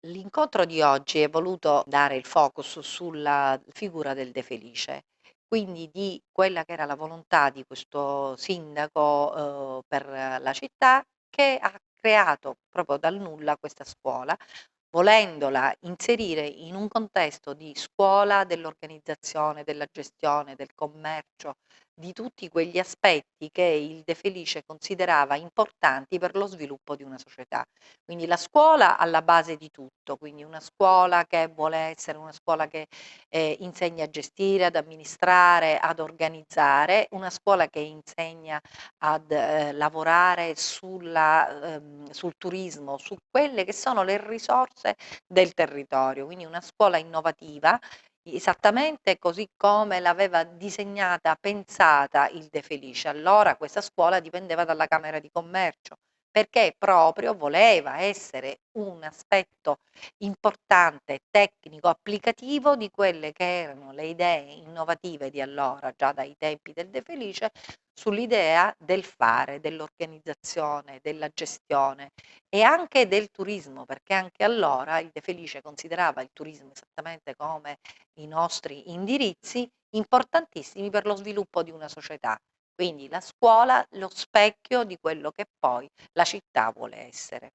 L'incontro di oggi è voluto dare il focus sulla figura del De Felice, quindi di quella che era la volontà di questo sindaco, per la città che ha creato proprio dal nulla questa scuola, volendola inserire in un contesto di scuola dell'organizzazione, della gestione, del commercio, di tutti quegli aspetti che il De Felice considerava importanti per lo sviluppo di una società. Quindi la scuola alla base di tutto, quindi una scuola che vuole essere una scuola che, insegna a gestire, ad amministrare, ad organizzare, una scuola che insegna ad, lavorare sul turismo, su quelle che sono le risorse del territorio, quindi una scuola innovativa, esattamente così come l'aveva disegnata, pensata il De Felice. Allora questa scuola dipendeva dalla Camera di Commercio, perché proprio voleva essere un aspetto importante, tecnico, applicativo di quelle che erano le idee innovative di allora, già dai tempi del De Felice, sull'idea del fare, dell'organizzazione, della gestione e anche del turismo, perché anche allora il De Felice considerava il turismo esattamente come i nostri indirizzi importantissimi per lo sviluppo di una società. Quindi la scuola, lo specchio di quello che poi la città vuole essere.